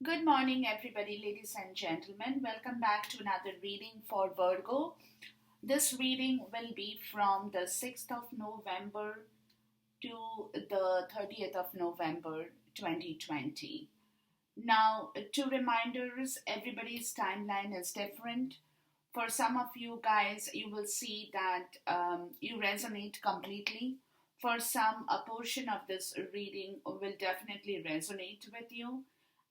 Good morning, everybody, ladies and gentlemen. Welcome back to another reading for Virgo. This reading will be from the 6th of November to the 30th of November 2020. Now, two reminders, everybody's timeline is different. For some of you guys, you will see that you resonate completely. For some, a portion of this reading will definitely resonate with you,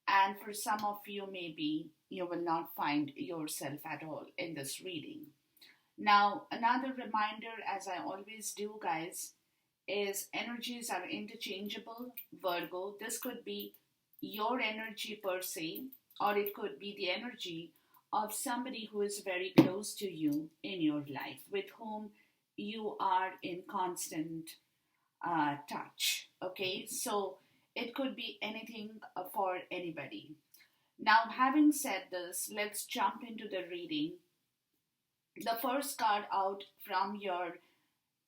and for some of you, maybe you will not find yourself at all in this reading. Now, another reminder, as I always do, guys, is energies are interchangeable. Virgo, this could be your energy per se, or it could be the energy of somebody who is very close to you in your life, with whom you are in constant touch. Okay, so it could be anything for anybody. Now, having said this, let's jump into the reading. The first card out from your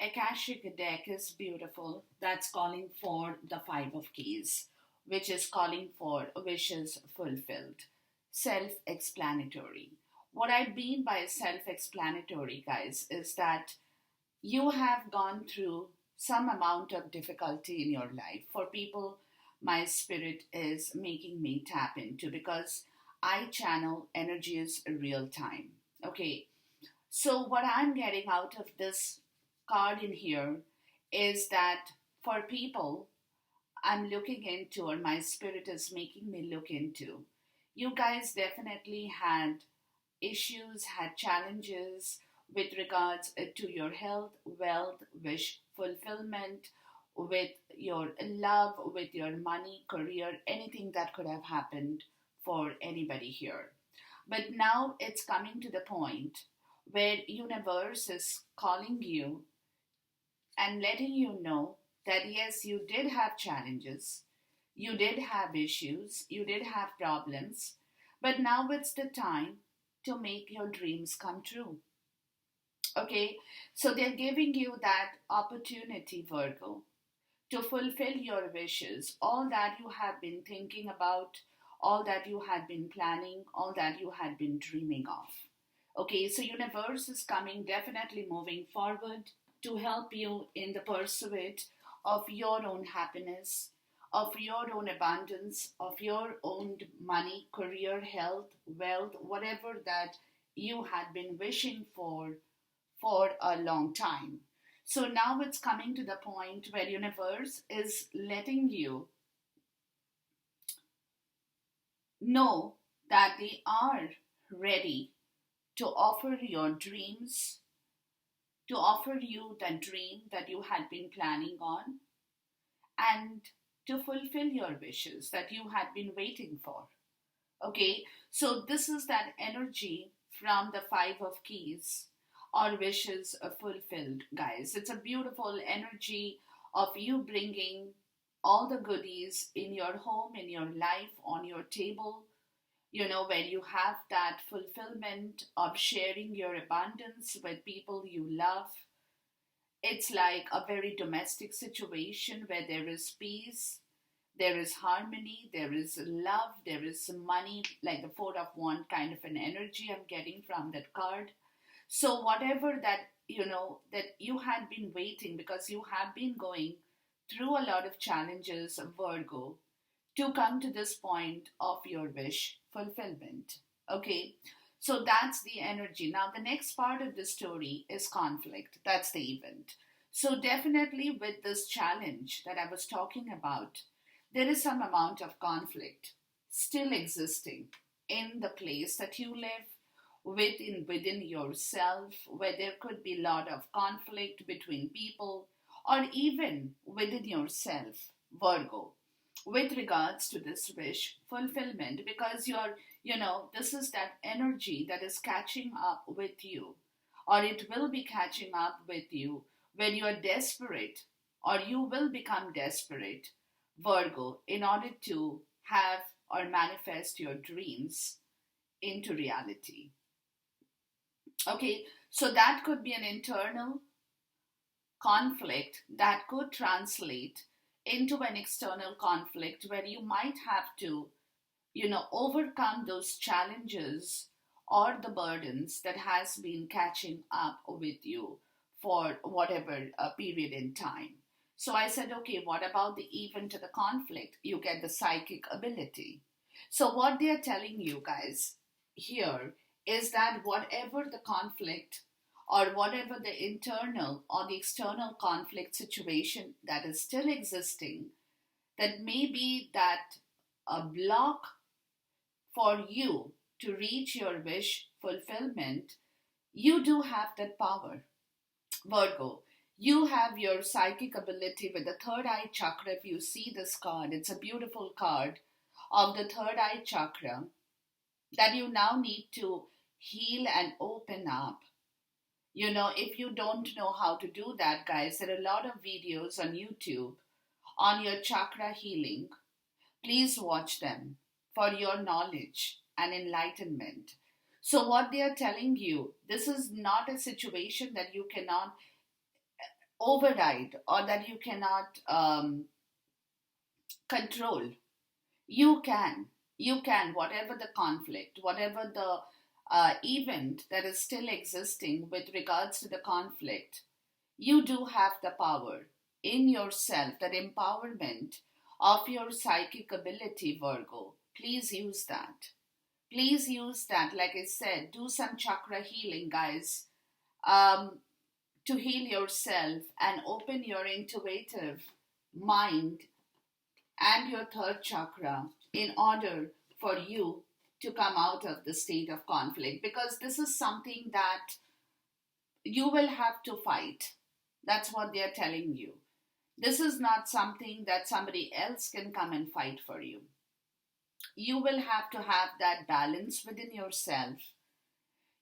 Akashic deck is beautiful. That's calling for the Five of Keys, which is calling for wishes fulfilled. Self explanatory. What I mean by self explanatory, guys, is that you have gone through some amount of difficulty in your life. For people, my spirit is making me tap into, because I channel energies real time. Okay, so what I'm getting out of this card in here is that for people I'm looking into, or my spirit is making me look into, you guys definitely had issues, had challenges with regards to your health, wealth, wish fulfillment, with your love, with your money, career, anything that could have happened for anybody here. But now it's coming to the point where universe is calling you and letting you know that yes, you did have challenges, you did have issues, you did have problems, but now it's the time to make your dreams come true. Okay, so they're giving you that opportunity, Virgo, to fulfill your wishes, all that you have been thinking about, all that you had been planning, all that you had been dreaming of. Okay, so universe is coming, definitely moving forward to help you in the pursuit of your own happiness, of your own abundance, of your own money, career, health, wealth, whatever that you had been wishing for a long time. So now it's coming to the point where universe is letting you know that they are ready to offer your dreams, to offer you the dream that you had been planning on, and to fulfill your wishes that you had been waiting for. Okay, so this is that energy from the Five of Keys, or wishes fulfilled, guys. It's a beautiful energy of you bringing all the goodies in your home, in your life, on your table, where you have that fulfillment of sharing your abundance with people you love. It's like a very domestic situation where there is peace, there is harmony, there is love, there is money, like the Four of Wands kind of an energy I'm getting from that card. So whatever that, that you had been waiting, because you have been going through a lot of challenges, Virgo, to come to this point of your wish fulfillment. Okay, so that's the energy. Now, the next part of the story is conflict. That's the event. So, definitely with this challenge that I was talking about, there is some amount of conflict still existing in the place that you live, within yourself, where there could be a lot of conflict between people, or even within yourself, Virgo, with regards to this wish fulfillment, because this is that energy that is catching up with you, or it will be catching up with you when you are desperate, or you will become desperate, Virgo, in order to have or manifest your dreams into reality. Okay, so that could be an internal conflict that could translate into an external conflict where you might have to, overcome those challenges or the burdens that has been catching up with you for whatever period in time. So I said, okay, what about the even to the conflict? You get the psychic ability. So what they are telling you guys here is that whatever the conflict or whatever the internal or the external conflict situation that is still existing, that may be that a block for you to reach your wish fulfillment, you do have that power. Virgo, you have your psychic ability with the third eye chakra. If you see this card, it's a beautiful card of the third eye chakra that you now need to heal and open up. If you don't know how to do that, guys, there are a lot of videos on YouTube on your chakra healing. Please watch them for your knowledge and enlightenment. So, what they are telling you, this is not a situation that you cannot override or that you cannot control. You can. You can, whatever the conflict, whatever the event that is still existing with regards to the conflict, you do have the power in yourself, that empowerment of your psychic ability, Virgo. Please use that. Please use that. Like I said, do some chakra healing, guys, to heal yourself and open your intuitive mind and your third chakra in order for you to come out of the state of conflict, because this is something that you will have to fight. That's what they are telling you. This is not something that somebody else can come and fight for you. You will have to have that balance within yourself.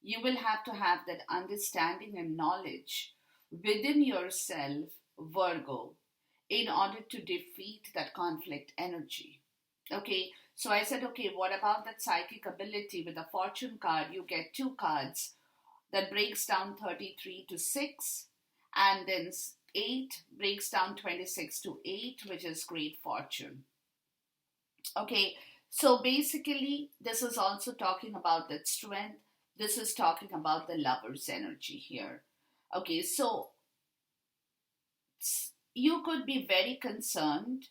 You will have to have that understanding and knowledge within yourself, Virgo, in order to defeat that conflict energy. Okay, so I said, okay, what about that psychic ability? With the fortune card, you get two cards that breaks down 33 to 6, and then 8 breaks down 26 to 8, which is great fortune. Okay, so basically, this is also talking about that strength. This is talking about the lover's energy here. Okay, so you could be very concerned,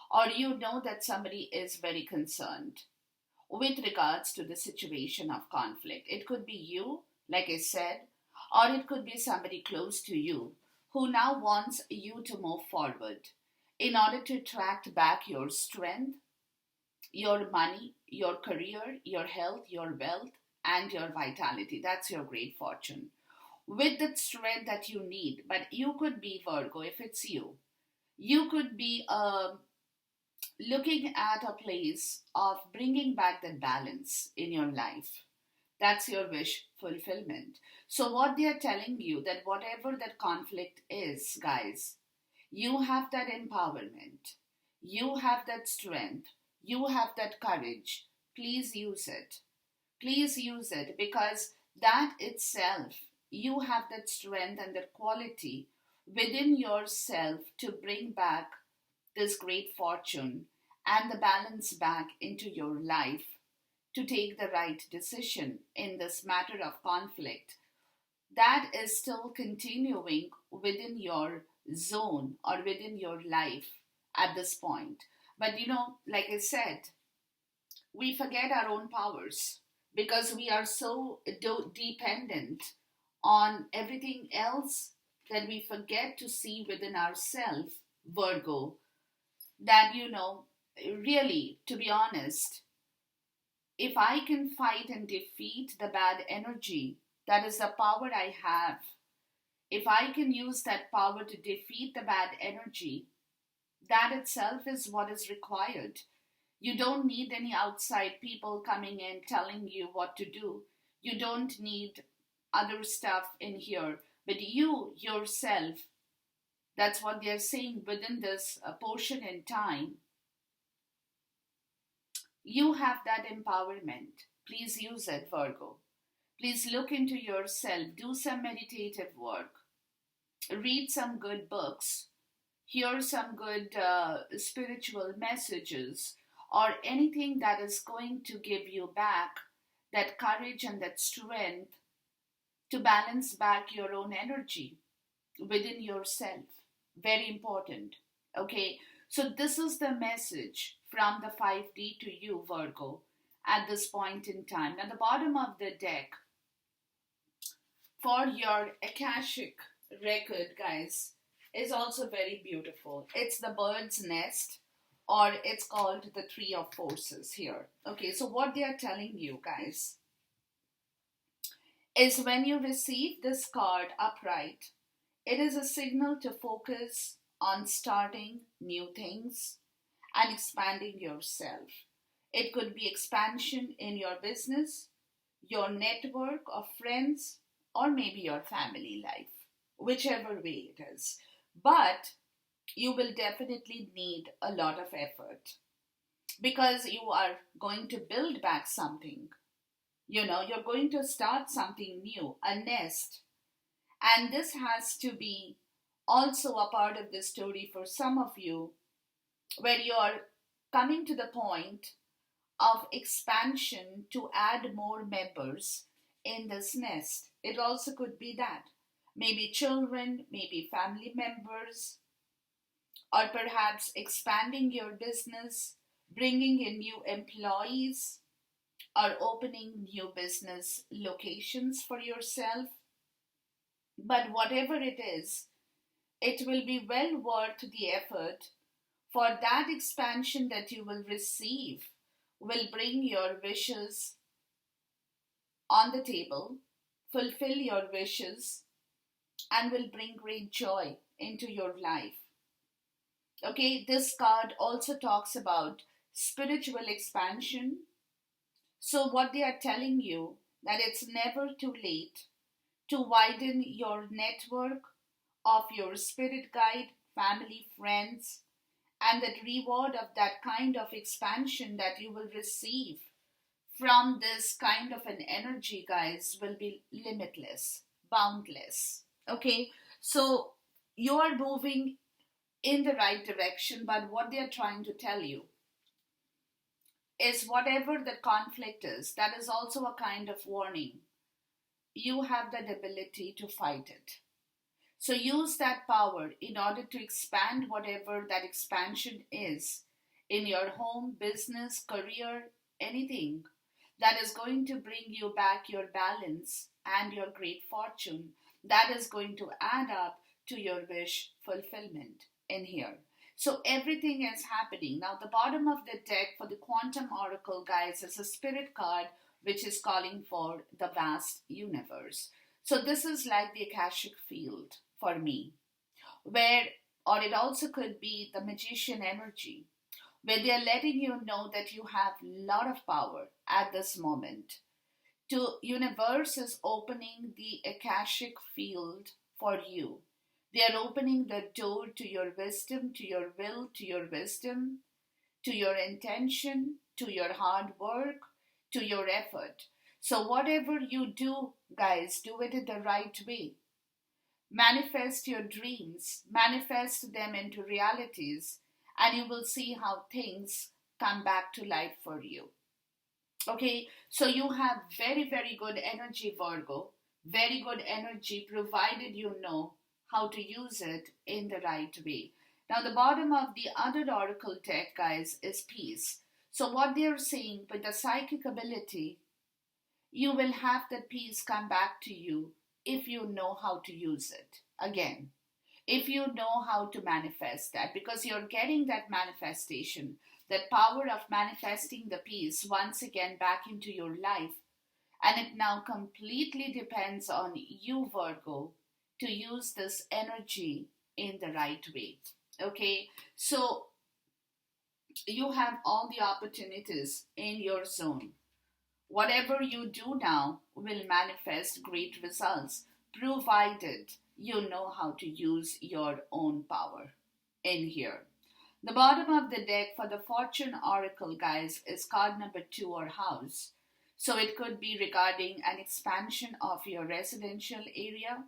or you know that somebody is very concerned with regards to the situation of conflict. It could be you, like I said, or it could be somebody close to you who now wants you to move forward in order to attract back your strength, your money, your career, your health, your wealth, and your vitality. That's your great fortune. With the strength that you need, but you could be, Virgo, if it's you could be looking at a place of bringing back that balance in your life. That's your wish fulfillment. So what they are telling you, that whatever that conflict is, guys, you have that empowerment. You have that strength. You have that courage. Please use it. Please use it, because that itself, you have that strength and that quality within yourself to bring back this great fortune and the balance back into your life, to take the right decision in this matter of conflict that is still continuing within your zone or within your life at this point. But like I said, we forget our own powers because we are so dependent on everything else that we forget to see within ourselves, Virgo, that, really, to be honest, if I can fight and defeat the bad energy, that is the power I have. If I can use that power to defeat the bad energy, that itself is what is required. You don't need any outside people coming in telling you what to do. You don't need other stuff in here. But you yourself, that's what they're saying within this portion in time. You have that empowerment. Please use it, Virgo. Please look into yourself. Do some meditative work. Read some good books. Hear some good spiritual messages or anything that is going to give you back that courage and that strength to balance back your own energy within yourself. Very important. Okay, so this is the message from the 5D to you, Virgo, at this point in time. Now, the bottom of the deck for your Akashic record, guys, is also very beautiful. It's the bird's nest, or it's called the Three of Forces here. Okay, so what they are telling you, guys, is when you receive this card upright, it is a signal to focus on starting new things and expanding yourself. It could be expansion in your business, your network of friends, or maybe your family life, whichever way it is. But you will definitely need a lot of effort because you are going to build back something. You're going to start something new, a nest. And this has to be also a part of the story for some of you where you're coming to the point of expansion to add more members in this nest. It also could be that. Maybe children, maybe family members, or perhaps expanding your business, bringing in new employees, or opening new business locations for yourself. But whatever it is, it will be well worth the effort, for that expansion that you will receive will bring your wishes on the table, fulfill your wishes, and will bring great joy into your life. Okay, this card also talks about spiritual expansion. So what they are telling you, that it's never too late to widen your network of your spirit guide, family, friends, and that reward of that kind of expansion that you will receive from this kind of an energy, guys, will be limitless, boundless. Okay, so you are moving in the right direction, but what they are trying to tell you is whatever the conflict is, that is also a kind of warning. You have that ability to fight it. So use that power in order to expand whatever that expansion is in your home, business, career, anything that is going to bring you back your balance and your great fortune. That is going to add up to your wish fulfillment in here. So everything is happening. Now the bottom of the deck for the Quantum Oracle, guys, is a spirit card which is calling for the vast universe. So this is like the Akashic field for me, where, or it also could be the magician energy, where they are letting you know that you have a lot of power at this moment. To universe is opening the Akashic field for you. They are opening the door to your wisdom, to your will, to your wisdom, to your intention, to your hard work, to your effort. So whatever you do, guys, do it in the right way. Manifest your dreams, manifest them into realities, and you will see how things come back to life for you. Okay, so you have very, very good energy, Virgo. Very good energy, provided you know how to use it in the right way. Now, the bottom of the other oracle deck, guys, is peace. So what they're saying, with the psychic ability, you will have that peace come back to you if you know how to use it. Again, if you know how to manifest that, because you're getting that manifestation, that power of manifesting the peace once again back into your life. And it now completely depends on you, Virgo, to use this energy in the right way. Okay, so you have all the opportunities in your zone. Whatever you do now will manifest great results, provided you know how to use your own power in here. The bottom of the deck for the Fortune Oracle, guys, is card number 2, or house. So it could be regarding an expansion of your residential area.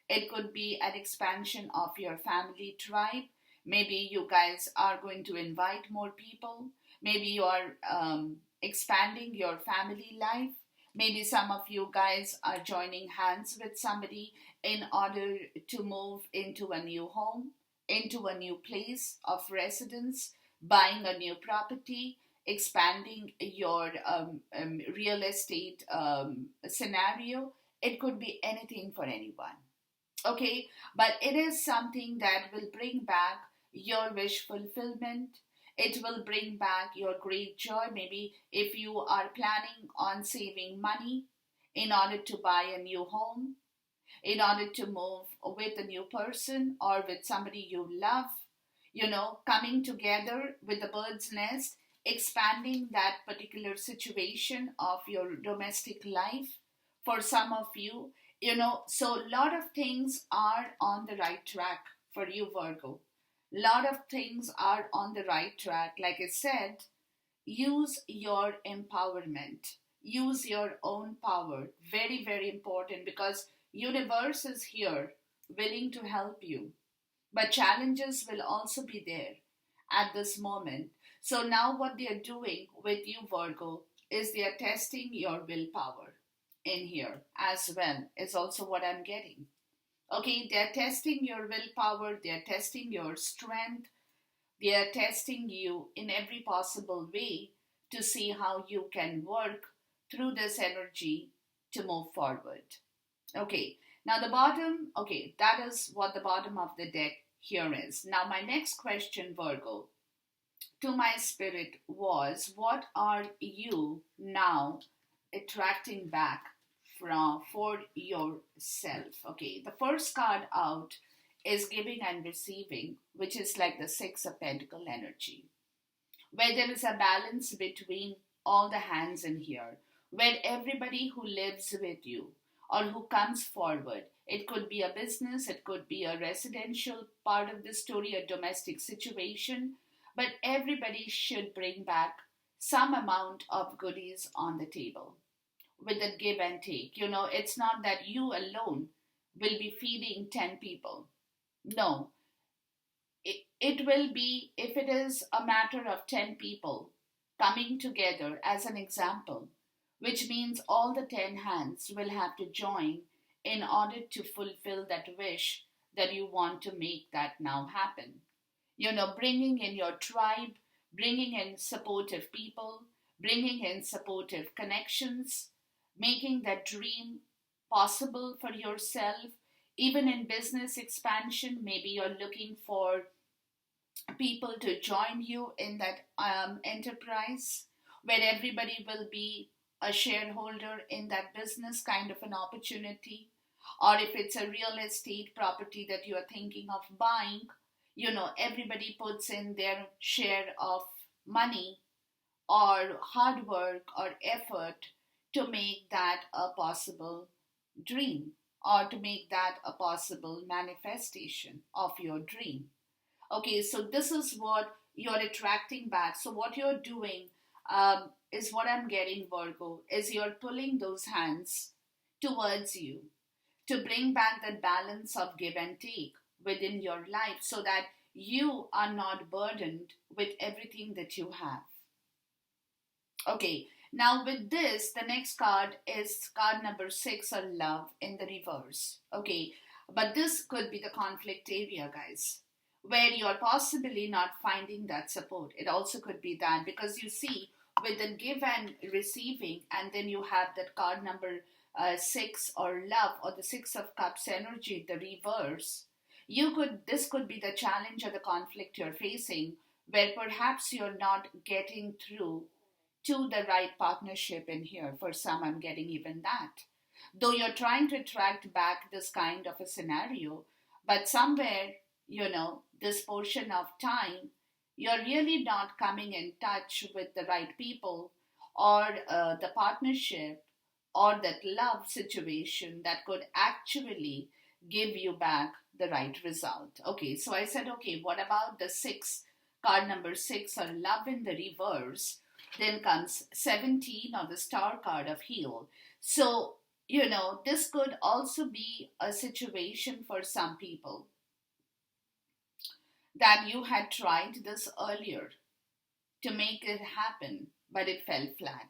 It could be an expansion of your family tribe. Maybe you guys are going to invite more people. Maybe you are expanding your family life. Maybe some of you guys are joining hands with somebody in order to move into a new home, into a new place of residence, buying a new property, expanding your real estate scenario. It could be anything for anyone. Okay, but it is something that will bring back your wish fulfillment. It will bring back your great joy. Maybe if you are planning on saving money in order to buy a new home, in order to move with a new person or with somebody you love, coming together with the bird's nest, expanding that particular situation of your domestic life for some of you, so a lot of things are on the right track for you, Virgo. Lot of things are on the right track. Like I said, use your empowerment, use your own power. Very, very important, because universe is here willing to help you, but challenges will also be there at this moment. So now what they are doing with you, Virgo, is they are testing your willpower in here as well, is also what I'm getting. Okay, they are testing your willpower, they are testing your strength, they are testing you in every possible way to see how you can work through this energy to move forward. Okay, now the bottom, okay, that is what the bottom of the deck here is. Now, my next question, Virgo, to my spirit was, what are you now attracting back for yourself? Okay, the first card out is giving and receiving, which is like the Six of Pentacle energy, where there is a balance between all the hands in here, where everybody who lives with you or who comes forward, it could be a business, it could be a residential part of the story, a domestic situation, but everybody should bring back some amount of goodies on the table with a give and take. It's not that you alone will be feeding 10 people. No, it will be, if it is a matter of 10 people coming together as an example, which means all the 10 hands will have to join in order to fulfill that wish that you want to make that now happen. Bringing in your tribe, bringing in supportive people, bringing in supportive connections, making that dream possible for yourself. Even in business expansion, maybe you're looking for people to join you in that enterprise, where everybody will be a shareholder in that business, kind of an opportunity. Or if it's a real estate property that you are thinking of buying, everybody puts in their share of money or hard work or effort to make that a possible dream, or to make that a possible manifestation of your dream. Okay, so this is what you're attracting back. So what you're doing is what I'm getting, Virgo, is you're pulling those hands towards you to bring back that balance of give and take within your life, so that you are not burdened with everything that you have. Okay, now with this, the next card is card number 6, or love in the reverse. Okay, but this could be the conflict area, guys, where you're possibly not finding that support. It also could be that, because you see, with the give and receiving, and then you have that card number 6, or love, or the 6 of cups energy, the reverse. This could be the challenge or the conflict you're facing, where perhaps you're not getting through to the right partnership in here. For some, I'm getting even that. Though you're trying to attract back this kind of a scenario, but somewhere, this portion of time, you're really not coming in touch with the right people, or the partnership, or that love situation that could actually give you back the right result. Okay, so I said, okay, what about the 6, card number 6, or love in the reverse? Then comes 17, or the star card of heal. So, this could also be a situation for some people that you had tried this earlier. to make it happen, but it fell flat.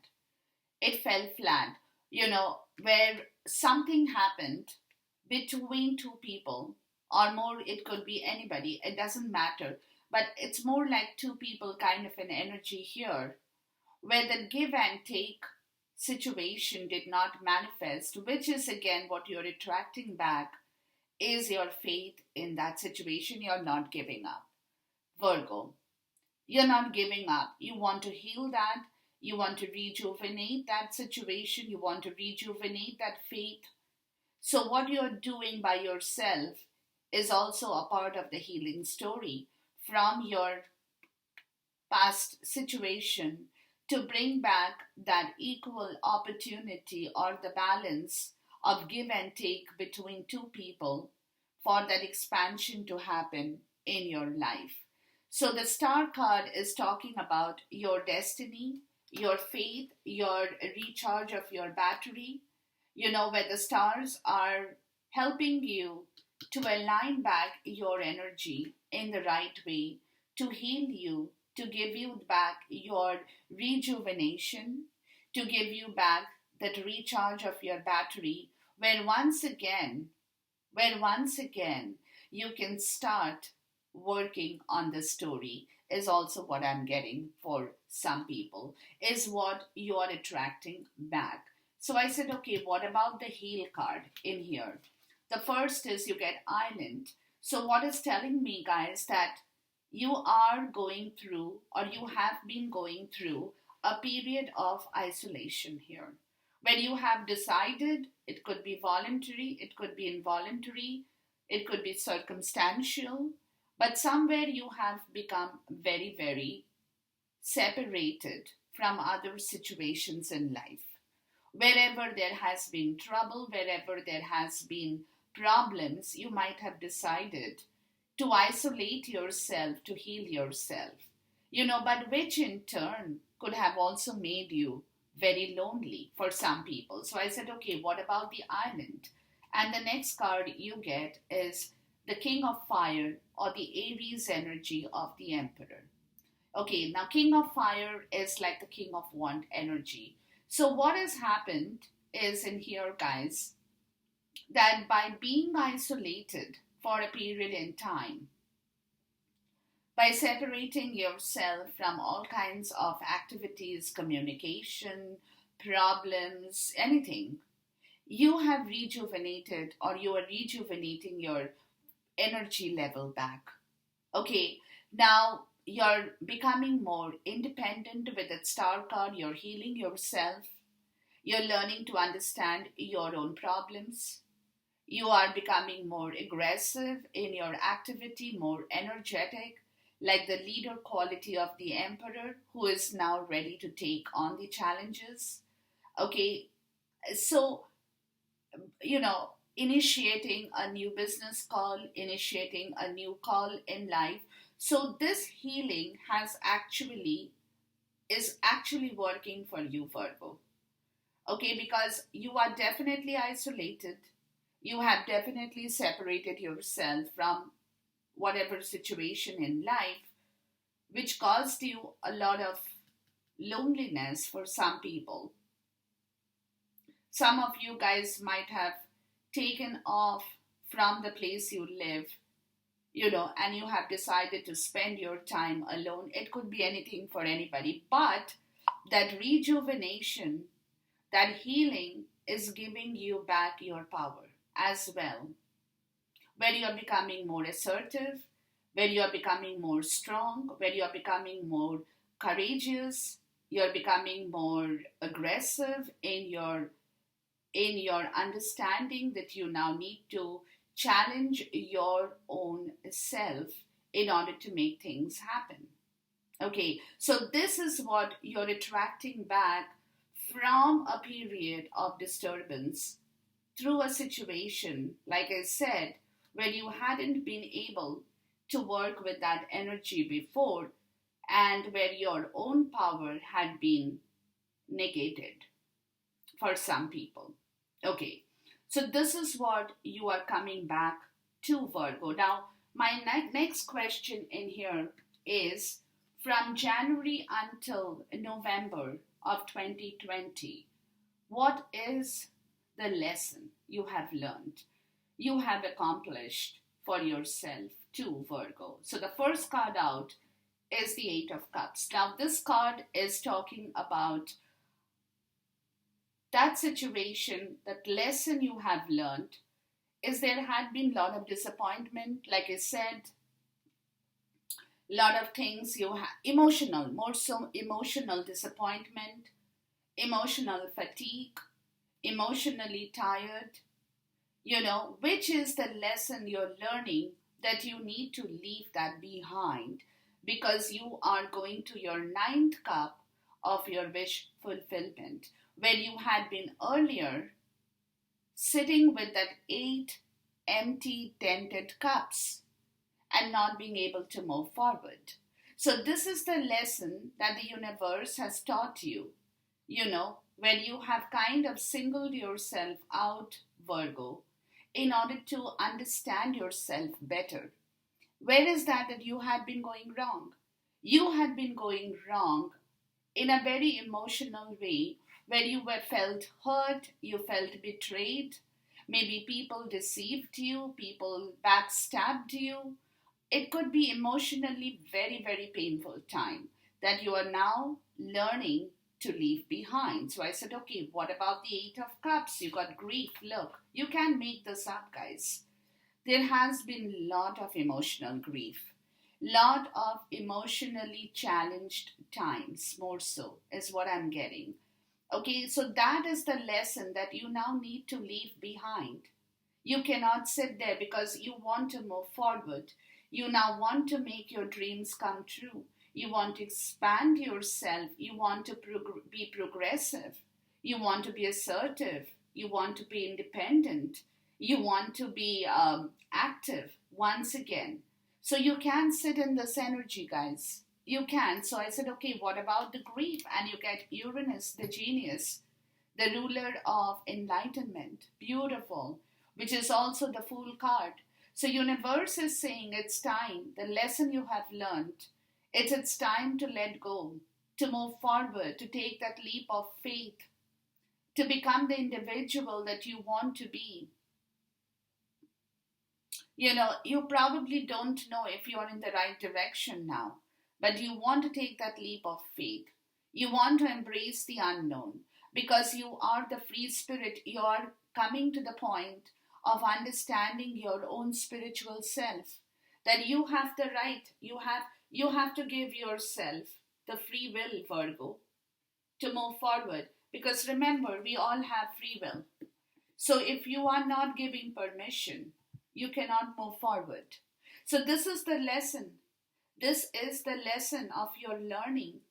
It fell flat, where something happened between two people, or more, it could be anybody, it doesn't matter. But it's more like two people kind of an energy here, where the give and take situation did not manifest, which is again what you're attracting back is your faith in that situation. You're not giving up. Virgo, you're not giving up. You want to heal that. You want to rejuvenate that situation. You want to rejuvenate that faith. So, what you're doing by yourself is also a part of the healing story from your past situation to bring back that equal opportunity or the balance of give and take between two people for that expansion to happen in your life. So the star card is talking about your destiny, your faith, your recharge of your battery, where the stars are helping you to align back your energy in the right way, to heal you, to give you back your rejuvenation, to give you back that recharge of your battery, where once again, you can start working on the story, is also what I'm getting for some people, is what you are attracting back. So I said, okay, what about the heal card in here? The first is you get island. So what is telling me, guys, that you are going through, or you have been going through, a period of isolation here, where you have decided, it could be voluntary, it could be involuntary, it could be circumstantial, but somewhere you have become very, very separated from other situations in life. Wherever there has been trouble, wherever there has been problems, you might have decided to isolate yourself, to heal yourself, but which in turn could have also made you very lonely for some people. So I said, okay, what about the island? And the next card you get is the King of Fire, or the Aries energy of the Emperor. Okay, now King of Fire is like the King of Wand energy. So what has happened is in here, guys, that by being isolated for a period in time, by separating yourself from all kinds of activities, communication, problems, anything, you have rejuvenated, or you are rejuvenating your energy level back. Okay, now you're becoming more independent with that star card. You're healing yourself. You're learning to understand your own problems. You are becoming more aggressive in your activity, more energetic, like the leader quality of the Emperor, who is now ready to take on the challenges. Okay, so, initiating a new business call, initiating a new call in life. So this healing is actually working for you, Virgo. Okay, because you are definitely isolated. You have definitely separated yourself from whatever situation in life, which caused you a lot of loneliness for some people. Some of you guys might have taken off from the place you live, and you have decided to spend your time alone. It could be anything for anybody, but that rejuvenation, that healing is giving you back your power as well, where you are becoming more assertive, where you are becoming more strong, where you are becoming more courageous, you're becoming more aggressive in your understanding that you now need to challenge your own self in order to make things happen. Okay, so this is what you're attracting back from a period of disturbance through a situation, like I said, where you hadn't been able to work with that energy before, and where your own power had been negated for some people. Okay, so this is what you are coming back to, Virgo. Now, my next question in here is From January until November of 2020, what is the lesson you have learned, you have accomplished for yourself too, Virgo? So the first card out is the Eight of Cups. Now, this card is talking about that situation, that lesson you have learned. Is there had been a lot of disappointment, like I said, lot of things you have, emotional, more so emotional disappointment, emotional fatigue, emotionally tired, which is the lesson you're learning that you need to leave that behind because you are going to your ninth cup of your wish fulfillment, where you had been earlier sitting with that eight empty dented cups and not being able to move forward. So, this is the lesson that the universe has taught you, when you have kind of singled yourself out, Virgo, in order to understand yourself better. Where is that you had been going wrong? You had been going wrong in a very emotional way where you were felt hurt, you felt betrayed, maybe people deceived you, people backstabbed you. It could be emotionally very, very painful time that you are now learning to leave behind. So I said, okay, what about the Eight of Cups? You got grief. Look, you can't make this up, guys. There has been a lot of emotional grief, lot of emotionally challenged times, more so is what I'm getting. Okay, so that is the lesson that you now need to leave behind. You cannot sit there because you want to move forward. You now want to make your dreams come true. You want to expand yourself. You want to be progressive. You want to be assertive. You want to be independent. You want to be active once again. So you can sit in this energy, guys. You can. So I said, okay, what about the grief? And you get Uranus, the genius, the ruler of enlightenment. Beautiful. Which is also the Fool card. So universe is saying it's time, the lesson you have learned, it's time to let go, to move forward, to take that leap of faith, to become the individual that you want to be. You probably don't know if you're in the right direction now, but you want to take that leap of faith. You want to embrace the unknown because you are the free spirit. You are coming to the point of understanding your own spiritual self, that you have the right, you have to give yourself the free will, Virgo, to move forward, because remember, we all have free will. So if you are not giving permission, you cannot move forward. So this is the lesson of your learning,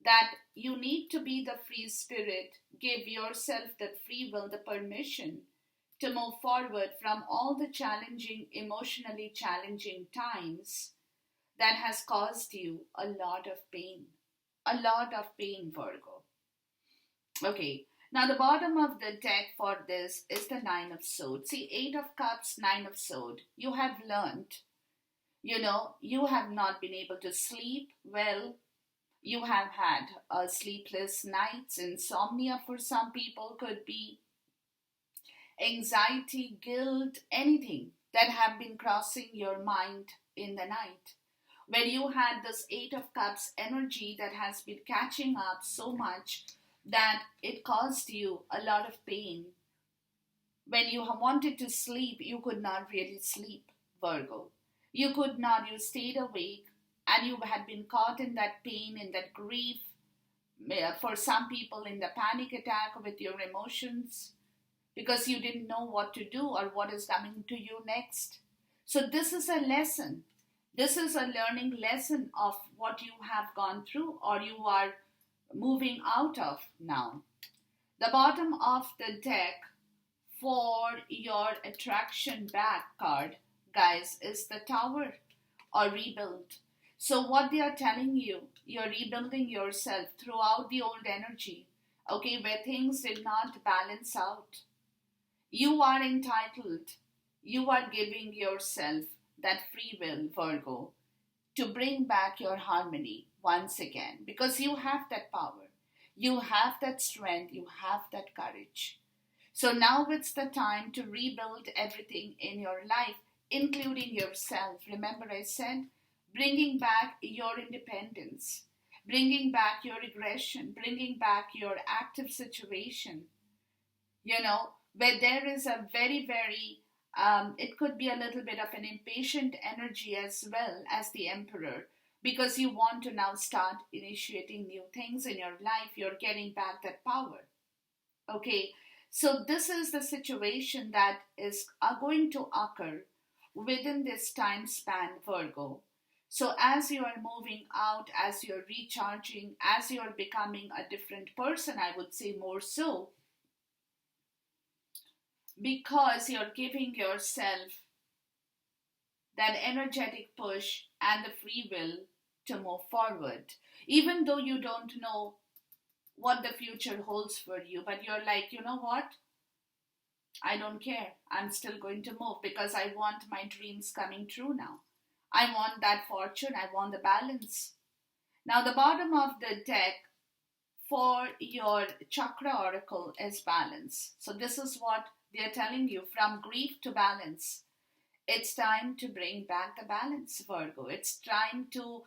that you need to be the free spirit, give yourself the free will, the permission to move forward from all the challenging, emotionally challenging times that has caused you a lot of pain. A lot of pain, Virgo. Okay, now the bottom of the deck for this is the Nine of Swords. See, Eight of Cups, Nine of Swords. You have learned, you have not been able to sleep well. You have had sleepless nights, insomnia for some people could be, anxiety, guilt, anything that have been crossing your mind in the night. Where you had this Eight of Cups energy that has been catching up so much that it caused you a lot of pain. When you wanted to sleep, you could not really sleep, Virgo. You could not, you stayed awake and you had been caught in that pain, in that grief. For some people, in the panic attack with your emotions, because you didn't know what to do or what is coming to you next. So this is a lesson. This is a learning lesson of what you have gone through or you are moving out of now. The bottom of the deck for your attraction back card, guys, is the Tower or rebuild. So what they are telling you, you're rebuilding yourself throughout the old energy, okay, where things did not balance out. You are entitled. You are giving yourself that free will, Virgo, to bring back your harmony. once again, because you have that power, you have that strength, you have that courage. So now it's the time to rebuild everything in your life, including yourself. Remember, I said bringing back your independence, bringing back your aggression, bringing back your active situation, where there is a very, very, it could be a little bit of an impatient energy as well as the emperor, because you want to now start initiating new things in your life. You're getting back that power. Okay, so this is the situation that is going to occur within this time span, Virgo. So as you are moving out, as you're recharging, as you're becoming a different person, I would say more so, because you're giving yourself that energetic push and the free will to move forward. Even though you don't know what the future holds for you, but you're like, you know what? I don't care. I'm still going to move because I want my dreams coming true now. I want that fortune. I want the balance. Now, the bottom of the deck for your chakra oracle is balance. So, this is what they're telling you, from grief to balance. It's time to bring back the balance, Virgo. It's time to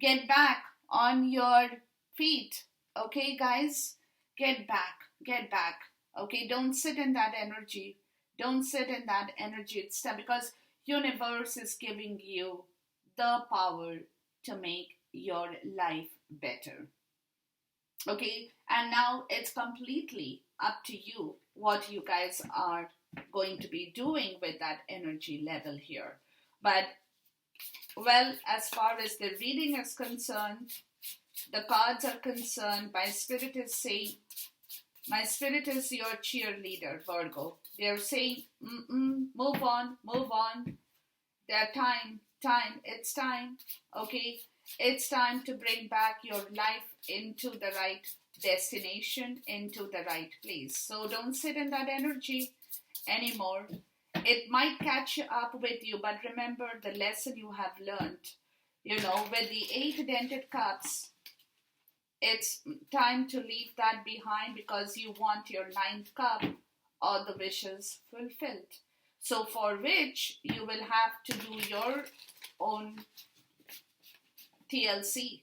get back on your feet. Okay, guys? Get back. Get back. Okay, don't sit in that energy. Don't sit in that energy. It's time, because universe is giving you the power to make your life better. Okay, and now it's completely up to you what you guys are going to be doing with that energy level here. But, well, as far as the reading is concerned, the cards are concerned, my spirit is saying, my spirit is your cheerleader, Virgo. They're saying, move on, move on. Their time, it's time, okay? It's time to bring back your life into the right destination, into the right place. So don't sit in that energy anymore. It might catch up with you, but remember the lesson you have learned. With the 8 dented cups, it's time to leave that behind, because you want your 9th cup or the wishes fulfilled. So for which you will have to do your own TLC.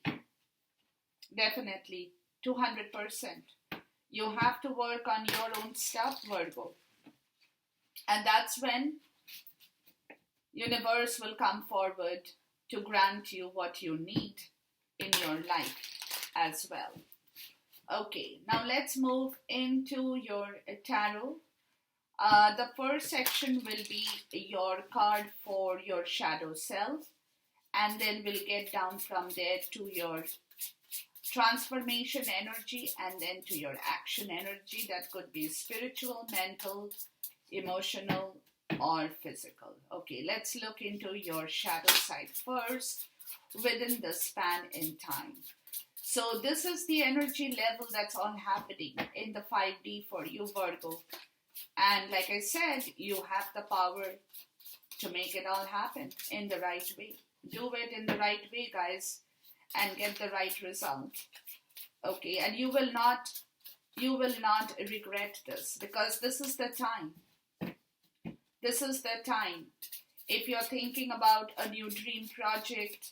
Definitely, 200%. You have to work on your own stuff, Virgo. And that's when universe will come forward to grant you what you need in your life as well. Okay, now let's move into your tarot. The first section will be your card for your shadow self, and then we'll get down from there to your transformation energy, and then to your action energy. That could be spiritual, mental, emotional, or physical. Okay, let's look into your shadow side first within the span in time. So this is the energy level that's all happening in the 5D for you, Virgo. And like I said, you have the power to make it all happen in the right way. Do it in the right way, guys, and get the right result. Okay, and you will not regret this, because this is the time. This is the time. If you're thinking about a new dream project,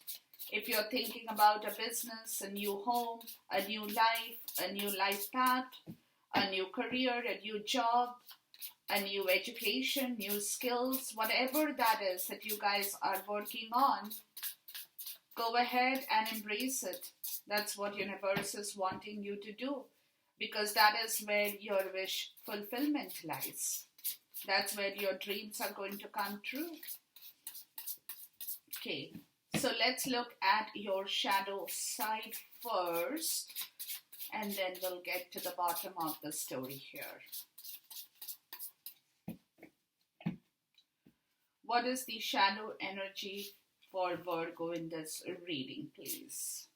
if you're thinking about a business, a new home, a new life path, a new career, a new job, a new education, new skills, whatever that is that you guys are working on, go ahead and embrace it. That's what universe is wanting you to do, because that is where your wish fulfillment lies. That's where your dreams are going to come true. Okay, so let's look at your shadow side first, and then we'll get to the bottom of the story here. What is the shadow energy for Virgo in this reading, please?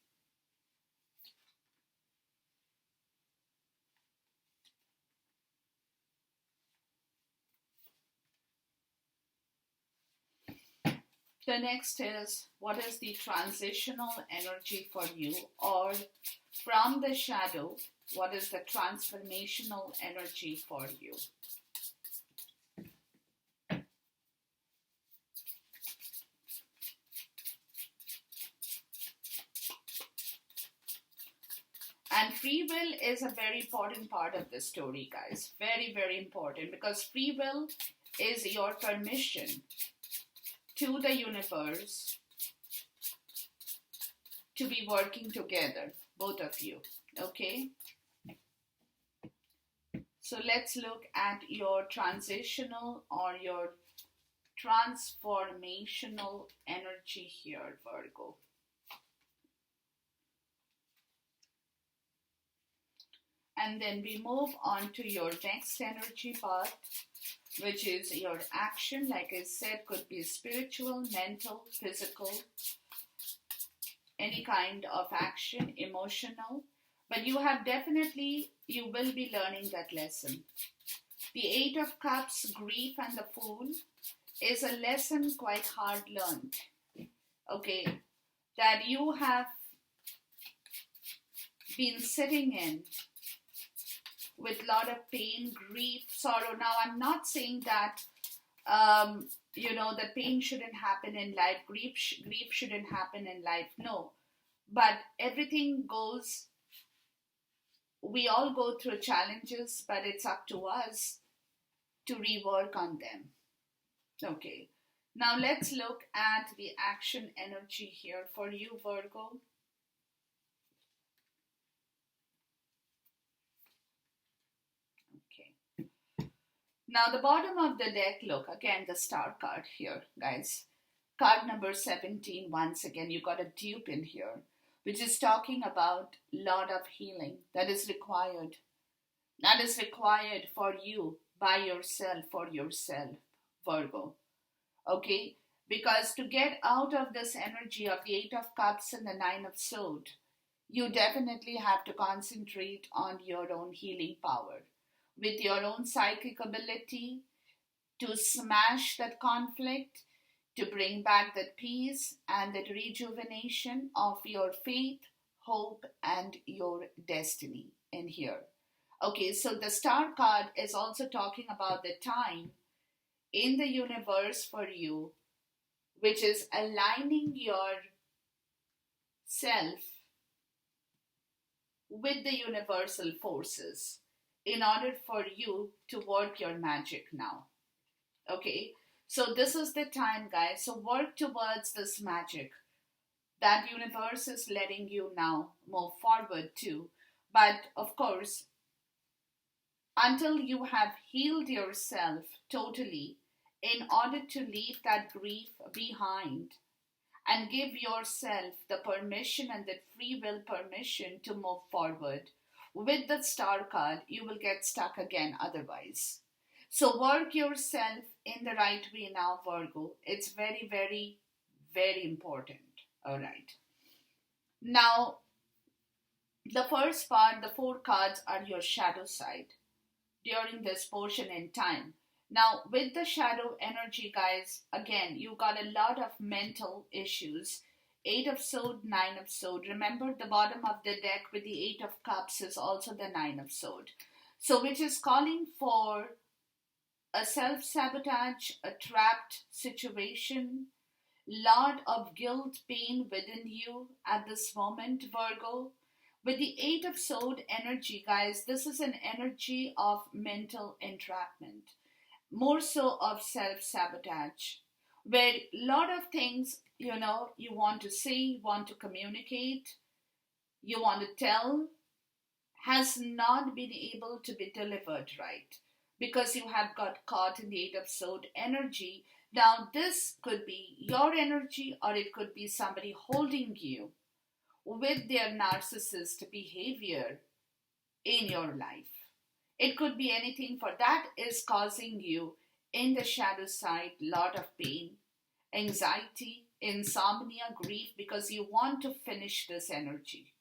The next is, what is the transitional energy for you? Or from the shadow, what is the transformational energy for you? And free will is a very important part of this story, guys. Very, very important, because free will is your permission to the universe to be working together, both of you. Okay? So let's look at your transitional or your transformational energy here, Virgo. And then we move on to your next energy path, which is your action. Like I said, could be spiritual, mental, physical, any kind of action, emotional. But you will be learning that lesson. The Eight of Cups, grief, and the Fool is a lesson quite hard learned. Okay, that you have been sitting in with a lot of pain, grief, sorrow. Now, I'm not saying that, that pain shouldn't happen in life, grief shouldn't happen in life. No, but everything goes, we all go through challenges, but it's up to us to rework on them. Okay, now let's look at the action energy here for you, Virgo. Now, the bottom of the deck, look, again, the star card here, guys. Card number 17, once again, you got a dupe in here, which is talking about a lot of healing that is required. That is required for you, by yourself, for yourself, Virgo. Okay? Because to get out of this energy of the Eight of Cups and the Nine of Swords, you definitely have to concentrate on your own healing power, with your own psychic ability to smash that conflict, to bring back that peace and that rejuvenation of your faith, hope, and your destiny in here. Okay, so the star card is also talking about the time in the universe for you, which is aligning your self with the universal forces in order for you to work your magic now. Okay, so this is the time, guys. So work towards this magic that universe is letting you now move forward to. But of course, until you have healed yourself totally, in order to leave that grief behind and give yourself the permission and the free will permission to move forward, with the star card, you will get stuck again otherwise. So work yourself in the right way now, Virgo. It's very, very, very important. All right. Now, the first part, the 4 cards are your shadow side during this portion in time. Now, with the shadow energy, guys, again, you got a lot of mental issues. 8 of Swords, 9 of Swords. Remember, the bottom of the deck with the 8 of Cups is also the 9 of Swords. So, which is calling for a self-sabotage, a trapped situation, lot of guilt, pain within you at this moment, Virgo. With the 8 of Swords energy, guys, this is an energy of mental entrapment, more so of self-sabotage, where a lot of things, you want to say, want to communicate, you want to tell, has not been able to be delivered right, because you have got caught in the 8 of Swords energy. Now, this could be your energy, or it could be somebody holding you with their narcissist behavior in your life. It could be anything, for that is causing you in the shadow side lot of pain, anxiety, insomnia, grief, because you want to finish this energy.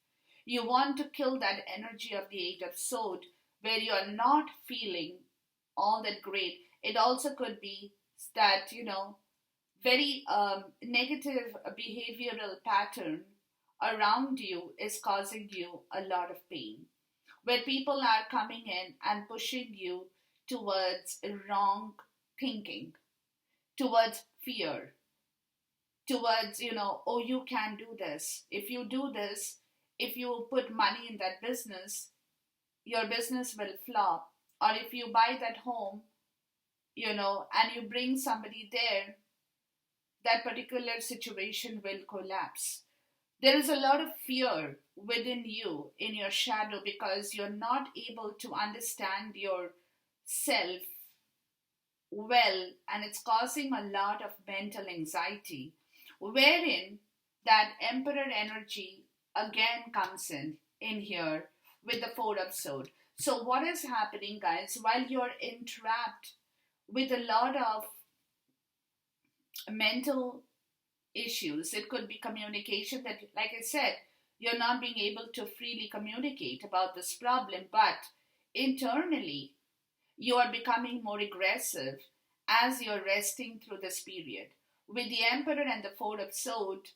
You want to kill that energy of the 8 of Swords, where you are not feeling all that great. It also could be that, very negative behavioral pattern around you is causing you a lot of pain, where people are coming in and pushing you towards wrong thinking, towards fear, towards, oh, you can do this. If you do this, if you put money in that business, your business will flop. Or if you buy that home, and you bring somebody there, that particular situation will collapse. There is a lot of fear within you in your shadow because you're not able to understand yourself well, and it's causing a lot of mental anxiety, wherein that emperor energy again comes in here with the four of swords. So what is happening, guys, while you're entrapped with a lot of mental issues? It could be communication, that, like I said, you're not being able to freely communicate about this problem, but internally you are becoming more aggressive as you're resting through this period. With the Emperor and the Four of Swords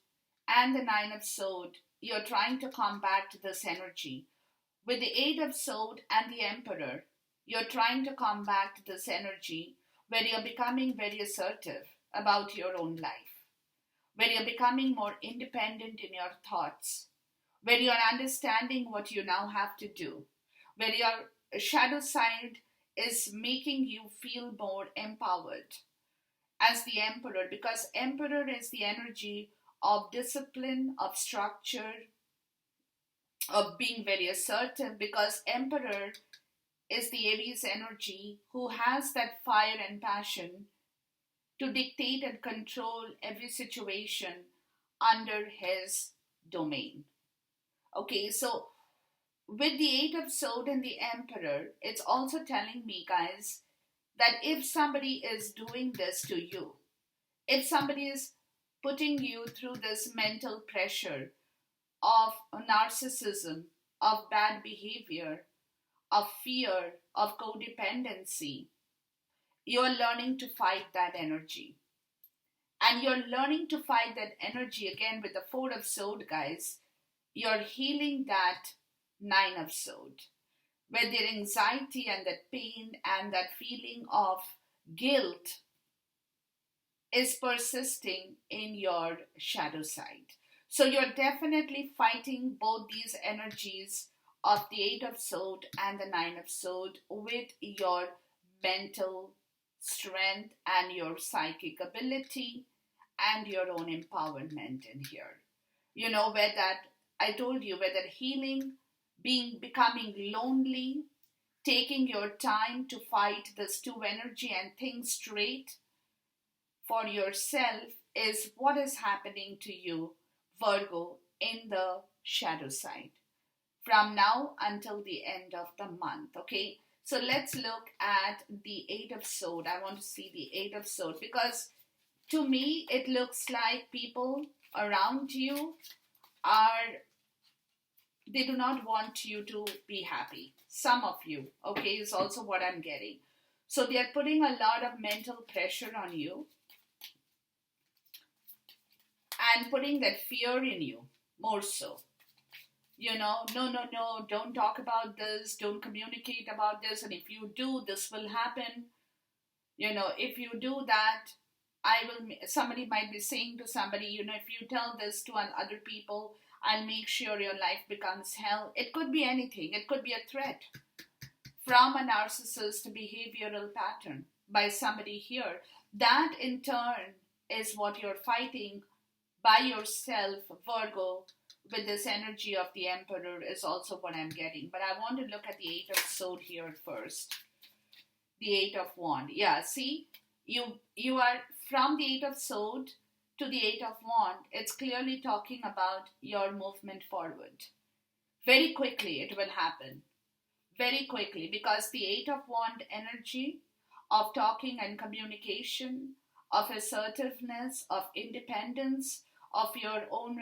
and the Nine of Swords, you're trying to combat this energy. With the Eight of Swords and the Emperor, you're trying to combat this energy where you're becoming very assertive about your own life, where you're becoming more independent in your thoughts, where you're understanding what you now have to do, where your shadow side is making you feel more empowered as the Emperor, because Emperor is the energy of discipline, of structure, of being very assertive, because Emperor is the Aries energy who has that fire and passion to dictate and control every situation under his domain. Okay, so with the Eight of Swords and the Emperor, it's also telling me, guys, that if somebody is doing this to you, if somebody is putting you through this mental pressure of narcissism, of bad behavior, of fear, of codependency, you're learning to fight that energy. And you're learning to fight that energy again with the Four of Swords, guys. You're healing that Nine of Swords, where the anxiety and that pain and that feeling of guilt is persisting in your shadow side. So you're definitely fighting both these energies of the Eight of Swords and the Nine of Swords with your mental strength and your psychic ability and your own empowerment in here. Where that, I told you, where that healing, becoming lonely, taking your time to fight this two energy and think straight for yourself is what is happening to you, Virgo, in the shadow side from now until the end of the month. Okay, so let's look at the Eight of Swords. I want to see the Eight of Swords because to me it looks like people around you they do not want you to be happy. Some of you, okay, is also what I'm getting. So they are putting a lot of mental pressure on you and putting that fear in you more so. No, don't talk about this, don't communicate about this, and if you do, this will happen. If you do that, somebody might be saying to somebody, if you tell this to other people, I'll make sure your life becomes hell. It could be anything. It could be a threat from a narcissist behavioral pattern by somebody here. That in turn is what you're fighting by yourself, Virgo, with this energy of the Emperor is also what I'm getting. But I want to look at the Eight of Swords here first. The Eight of Wands. Yeah, see? You are from the Eight of Swords to the Eight of Wands. It's clearly talking about your movement forward. Very quickly it will happen. Very quickly, because the Eight of Wands energy of talking and communication, of assertiveness, of independence, of your own,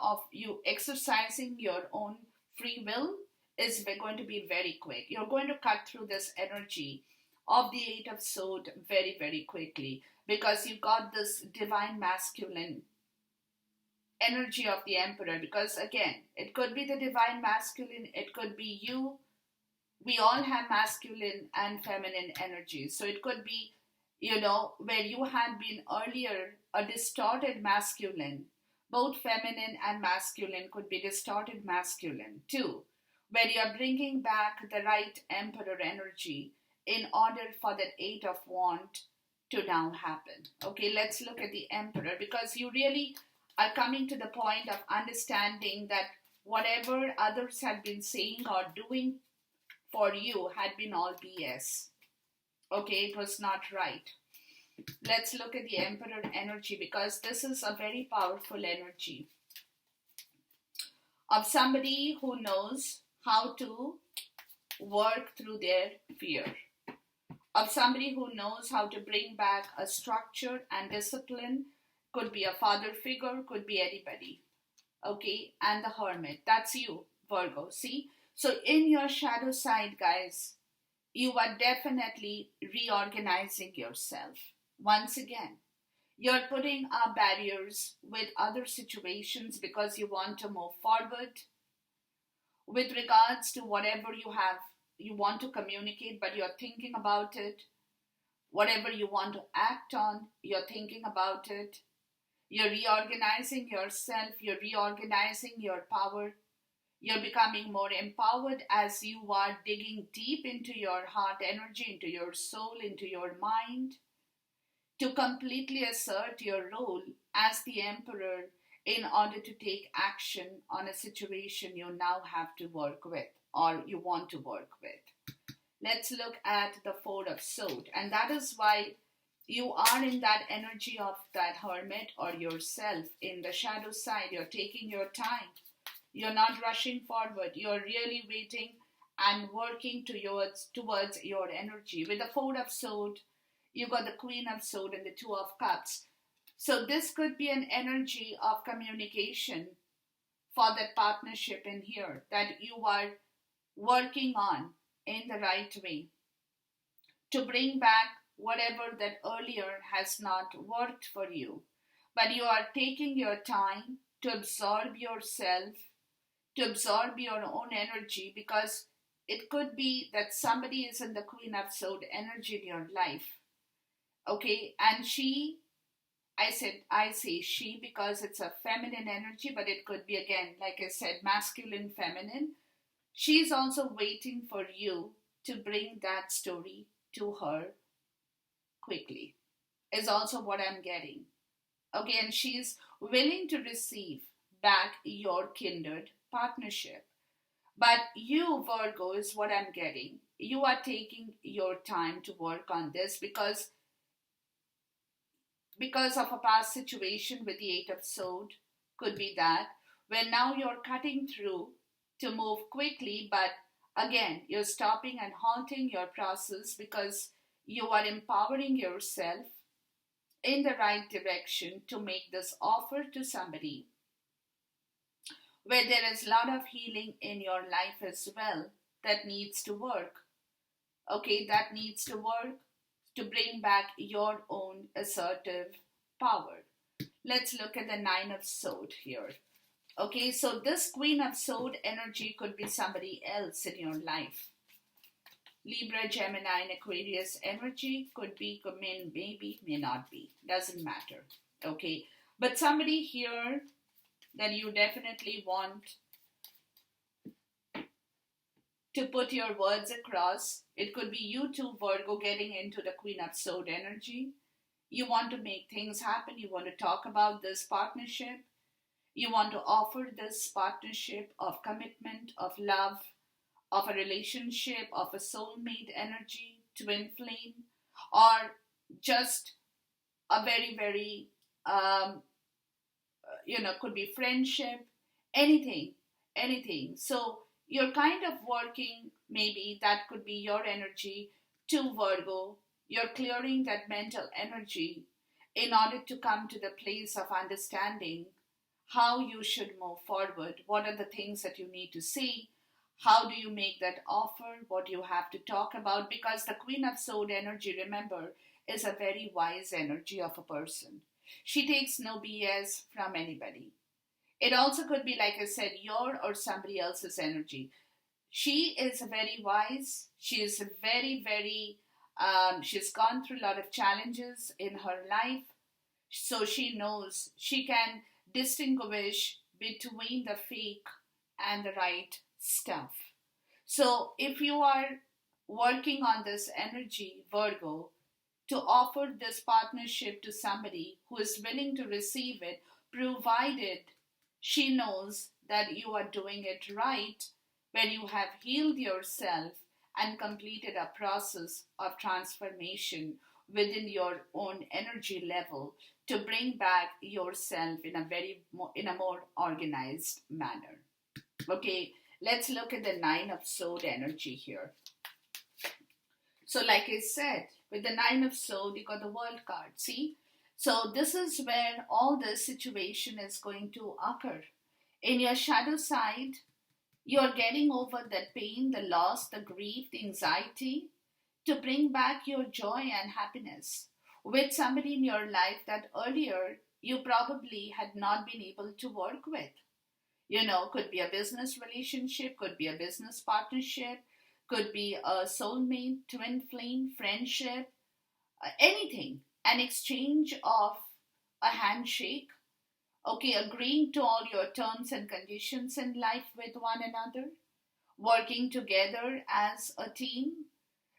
of you exercising your own free will is going to be very quick. You're going to cut through this energy of the Eight of Swords very, very quickly, because you got this divine masculine energy of the Emperor. Because again, it could be the divine masculine, it could be you. We all have masculine and feminine energies. So it could be, where you had been earlier a distorted masculine. Both feminine and masculine could be distorted masculine too, where you are bringing back the right Emperor energy in order for that Eight of Wands to now happen. Okay, let's look at the Emperor, because you really are coming to the point of understanding that whatever others had been saying or doing for you had been all BS. Okay, it was not right. Let's look at the Emperor energy, because this is a very powerful energy of somebody who knows how to work through their fear, of somebody who knows how to bring back a structure and discipline. Could be a father figure, could be anybody. Okay, and the Hermit, that's you, Virgo. See, so in your shadow side, guys, you are definitely reorganizing yourself. Once again, you're putting up barriers with other situations because you want to move forward with regards to whatever you want to communicate, but you're thinking about it. Whatever you want to act on, you're thinking about it. You're reorganizing yourself, you're reorganizing your power. You're becoming more empowered as you are digging deep into your heart energy, into your soul, into your mind, to completely assert your role as the Emperor in order to take action on a situation you now have to work with or you want to work with. Let's look at the Four of Swords, and that is why you are in that energy of that Hermit or yourself in the shadow side. You're taking your time. You're not rushing forward. You're really waiting and working towards your energy. With the Four of Swords, you got the Queen of Swords and the Two of Cups. So this could be an energy of communication for that partnership in here that you are working on in the right way to bring back whatever that earlier has not worked for you. But you are taking your time to absorb yourself, to absorb your own energy, because it could be that somebody is in the Queen of Swords energy in your life. Okay, and I say she because it's a feminine energy, but it could be, again, like I said, masculine, feminine. She's also waiting for you to bring that story to her quickly, is also what I'm getting. Okay, and she's willing to receive back your kindred partnership. But you, Virgo, is what I'm getting. You are taking your time to work on this because of a past situation with the Eight of Swords. Could be that, where now you're cutting through to move quickly, but again, you're stopping and halting your process because you are empowering yourself in the right direction to make this offer to somebody where there is a lot of healing in your life as well that needs to work. Okay, that needs to work to bring back your own assertive power. Let's look at the Nine of Swords here. Okay, so this Queen of Swords energy could be somebody else in your life. Libra, Gemini, and Aquarius energy could be, maybe, may not be. Doesn't matter. Okay, but somebody here that you definitely want to put your words across. It could be you too, Virgo, getting into the Queen of Swords energy. You want to make things happen. You want to talk about this partnership. You want to offer this partnership of commitment, of love, of a relationship, of a soulmate energy, twin flame, or just a very, very, could be friendship, anything. So you're kind of working, maybe that could be your energy to Virgo. You're clearing that mental energy in order to come to the place of understanding how you should move forward. What are the things that you need to see? How do you make that offer? What do you have to talk about? Because the Queen of Sword energy, remember, is a very wise energy of a person. She takes no BS from anybody. It also could be, like I said, your or somebody else's energy. She is very wise. She is very, very, she's gone through a lot of challenges in her life. So she knows she can distinguish between the fake and the right stuff. So if you are working on this energy, Virgo, to offer this partnership to somebody who is willing to receive it, provided she knows that you are doing it right, where you have healed yourself and completed a process of transformation within your own energy level to bring back yourself in a more organized manner. Okay, let's look at the Nine of Sword energy here. So like I said, with the Nine of Sword, you got the World card, see? So this is where all this situation is going to occur. In your shadow side, you're getting over the pain, the loss, the grief, the anxiety to bring back your joy and happiness with somebody in your life that earlier you probably had not been able to work with. Could be a business relationship, could be a business partnership, could be a soulmate, twin flame, friendship, anything. An exchange of a handshake, okay, agreeing to all your terms and conditions in life with one another, working together as a team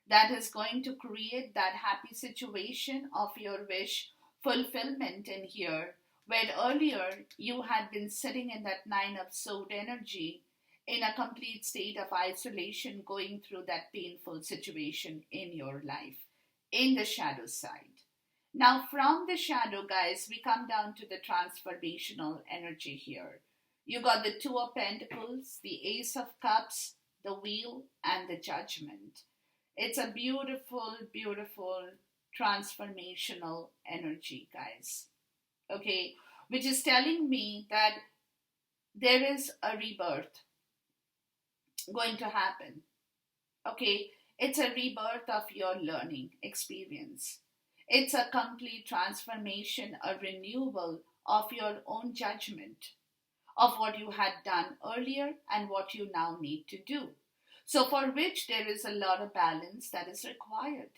that is going to create that happy situation of your wish fulfillment in here, where earlier you had been sitting in that Nine of Sword energy in a complete state of isolation, going through that painful situation in your life, in the shadow side. Now, from the shadow, guys, we come down to the transformational energy here. You got the Two of Pentacles, the Ace of Cups, the Wheel, and the Judgment. It's a beautiful, beautiful transformational energy, guys. Okay, which is telling me that there is a rebirth going to happen. Okay, it's a rebirth of your learning experience. It's a complete transformation, a renewal of your own judgment of what you had done earlier and what you now need to do. So, for which there is a lot of balance that is required,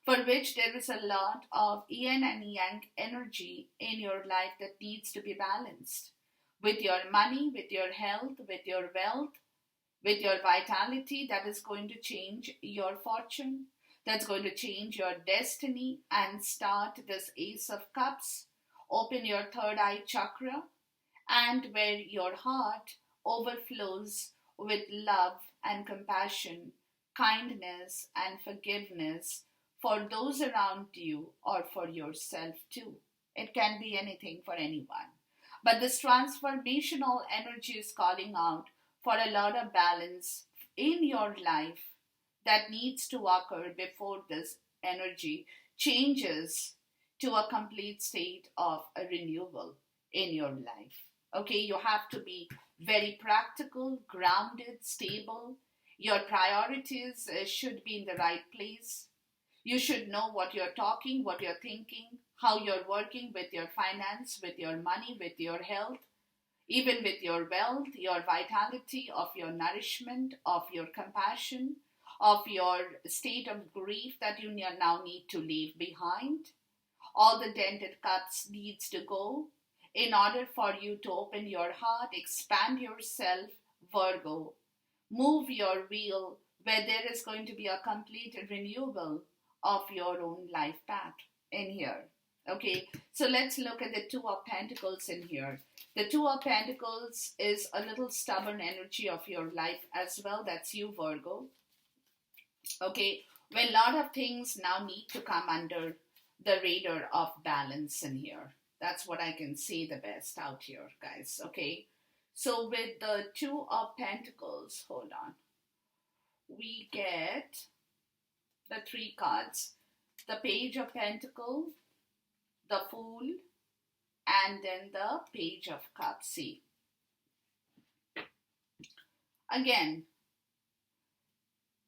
for which there is a lot of yin and yang energy in your life that needs to be balanced with your money, with your health, with your wealth, with your vitality that is going to change your fortune, that's going to change your destiny and start this Ace of Cups, open your third eye chakra, and where your heart overflows with love and compassion, kindness and forgiveness for those around you or for yourself too. It can be anything for anyone. But this transformational energy is calling out for a lot of balance in your life that needs to occur before this energy changes to a complete state of a renewal in your life. Okay, you have to be very practical, grounded, stable. Your priorities should be in the right place. You should know what you're talking, what you're thinking, how you're working with your finance, with your money, with your health, even with your wealth, your vitality, of your nourishment, of your compassion, of your state of grief that you now need to leave behind. All the dented cups needs to go in order for you to open your heart, expand yourself, Virgo. Move your wheel where there is going to be a complete renewal of your own life path in here. Okay, so let's look at the Two of Pentacles in here. The Two of Pentacles is a little stubborn energy of your life as well. That's you, Virgo. Okay, where a lot of things now need to come under the radar of balance in here. That's what I can see the best out here, guys. Okay, so with the Two of Pentacles, hold on, we get the three cards: the Page of Pentacles, the Fool, and then the Page of Cups. See, again,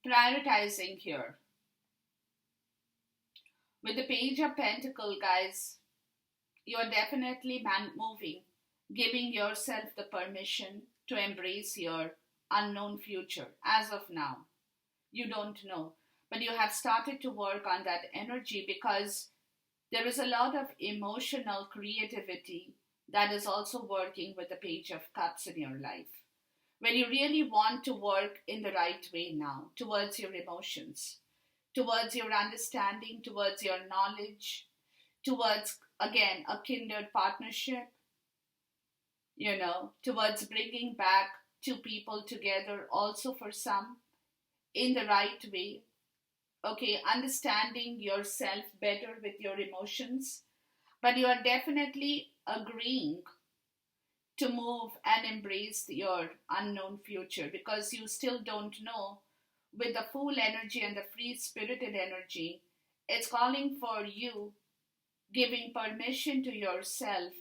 prioritizing here. With the Page of Pentacle, guys, you're definitely moving, giving yourself the permission to embrace your unknown future. As of now, you don't know, but you have started to work on that energy because there is a lot of emotional creativity that is also working with the Page of Cups in your life. When you really want to work in the right way now towards your emotions, towards your understanding, towards your knowledge, towards, again, a kindred partnership, towards bringing back two people together, also for some, in the right way. Okay, understanding yourself better with your emotions, but you are definitely agreeing to move and embrace your unknown future because you still don't know. With the full energy and the free spirited energy, it's calling for you giving permission to yourself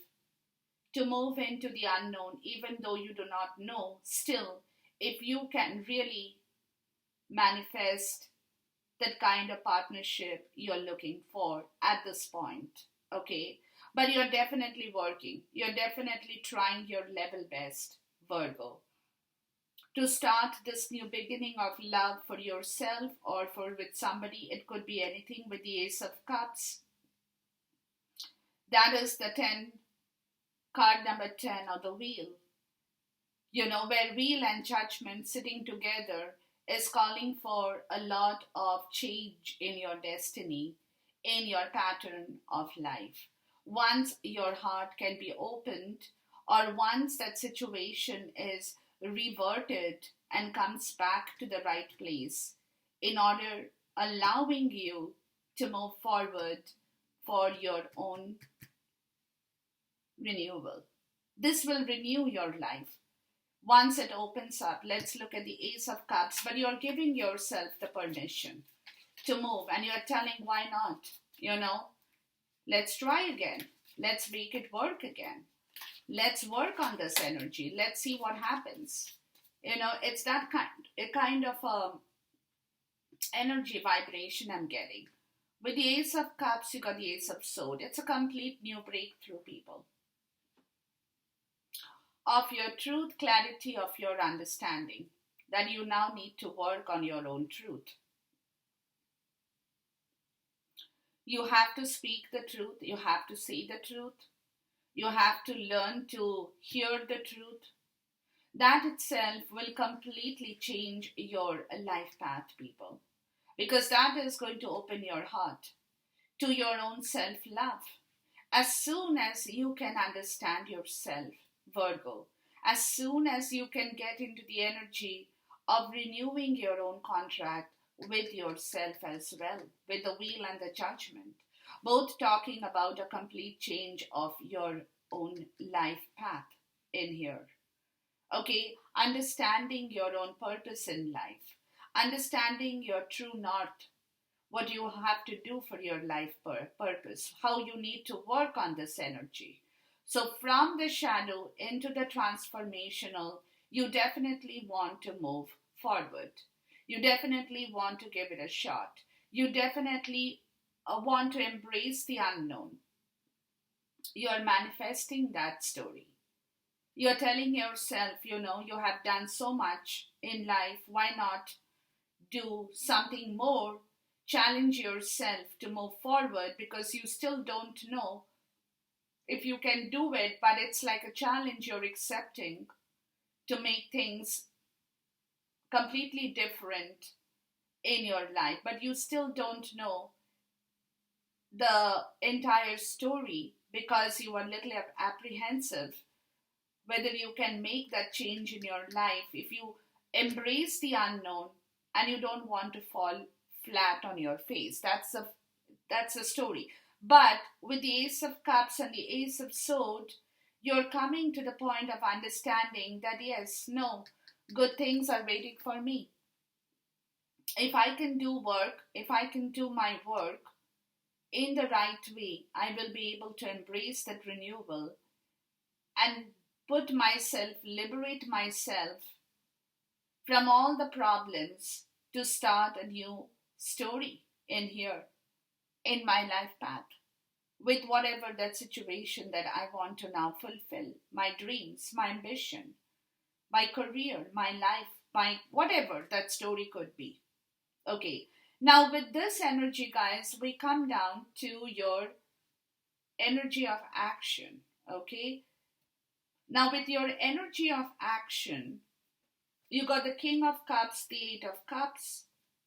to move into the unknown, even though you do not know. Still, if you can really manifest that kind of partnership you're looking for at this point, okay? But you're definitely working. You're definitely trying your level best, Virgo, to start this new beginning of love for yourself or for with somebody. It could be anything with the Ace of Cups. That is the 10, card number 10 of the wheel. Where wheel and judgment sitting together is calling for a lot of change in your destiny, in your pattern of life. Once your heart can be opened, or once that situation is reverted and comes back to the right place, in order allowing you to move forward for your own renewal. This will renew your life. Once it opens up, let's look at the Ace of Cups, but you're giving yourself the permission to move and you're telling why not, let's try again. Let's make it work again. Let's work on this energy. Let's see what happens. It's that kind of energy vibration I'm getting. With the Ace of Cups, you got the Ace of Swords. It's a complete new breakthrough, people. Of your truth, clarity of your understanding, that you now need to work on your own truth. You have to speak the truth. You have to say the truth. You have to learn to hear the truth. That itself will completely change your life path, people. Because that is going to open your heart to your own self-love. As soon as you can understand yourself, Virgo, as soon as you can get into the energy of renewing your own contract with yourself as well, with the wheel and the judgment, both talking about a complete change of your own life path in here. Okay, understanding your own purpose in life, understanding your true north, what you have to do for your life purpose, how you need to work on this energy. So from the shadow into the transformational, you definitely want to move forward. You definitely want to give it a shot. You definitely want to embrace the unknown. You're manifesting that story. You're telling yourself, you have done so much in life. Why not do something more? Challenge yourself to move forward because you still don't know if you can do it, but it's like a challenge you're accepting to make things completely different in your life, but you still don't know the entire story because you are a little apprehensive whether you can make that change in your life if you embrace the unknown and you don't want to fall flat on your face. That's a story. But with the Ace of Cups and the Ace of Swords, you're coming to the point of understanding that yes, no, good things are waiting for me. If I can do my work in the right way, I will be able to embrace that renewal and liberate myself from all the problems to start a new story in here, in my life path, with whatever that situation that I want to now fulfill, my dreams, my ambition, my career, my life, my whatever that story could be. Okay, now with this energy, guys, we come down to your energy of action. Okay, now with your energy of action, you got the King of Cups, the Eight of Cups,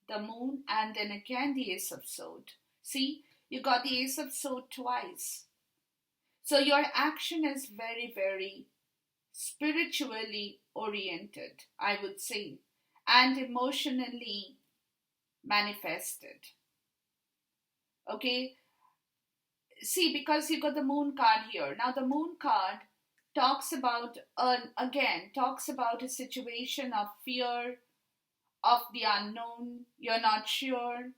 the Moon, and then again the Ace of Swords. See, you got the Ace of Swords twice. So your action is very, very spiritually oriented, I would say, and emotionally manifested. Okay, see, because you got the Moon card here. Now the Moon card talks about, talks about a situation of fear, of the unknown. You're not sure,